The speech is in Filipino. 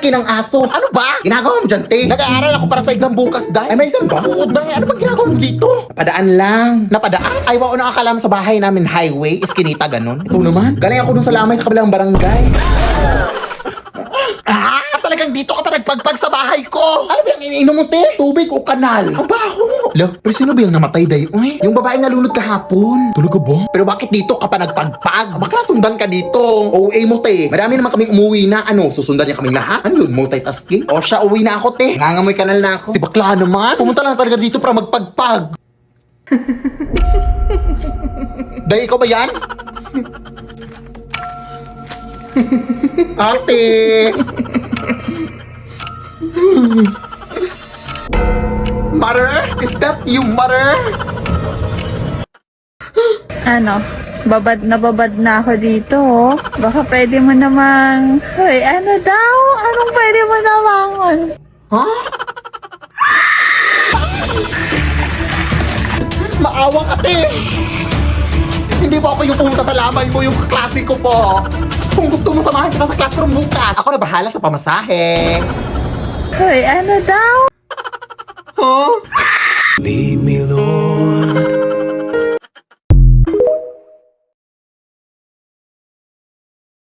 kinang aso. Ano ba? Ginagawa mo dyan, te? Nag-aaral ako para sa exam bukas, day. Ay, may exam ba? Oo, day. Ano bang ginagawa mo dito? Napadaan lang. Napadaan? Ay, wao na akala mo sa bahay namin highway, iskinita, ganun. Ito naman. Galing ako dun sa lamay sa kabilang barangay. Talagang dito ka pa nagpagpag sa bahay ko. Ano ba yung iniinom mo, te? Tubig o kanal? Ang baho. Lo, pero sino ba yung namatay, day? Uy, yung babae nalunod kahapon. Talaga ba? Pero bakit dito ka pa nagpagpag? Bakit nasundan ka dito? OA mo, te. Marami naman kami umuwi na. Ano, susundan niya kami lahat? Ano yun, multitasking? O siya, uwi na ako, te. Nangangamoy kanal na ako. Si bakla naman. Pumunta lang talaga dito para magpagpag. Day, ikaw ba yan? Ate! Mother? Is that you, mother? Ano? Babad na ako dito, oh. Baka pwede mo namang... Hoy, ano daw? Anong pwede mo namang... Ha? Maawa ka, te! Hindi po ako yung pumunta sa lamay mo, yung klase ko po. Kung gusto mo samahan kita sa classroom bukas, ako na bahala sa pamasahe. Hoy, ano daw? Huh? Lead me, Lord.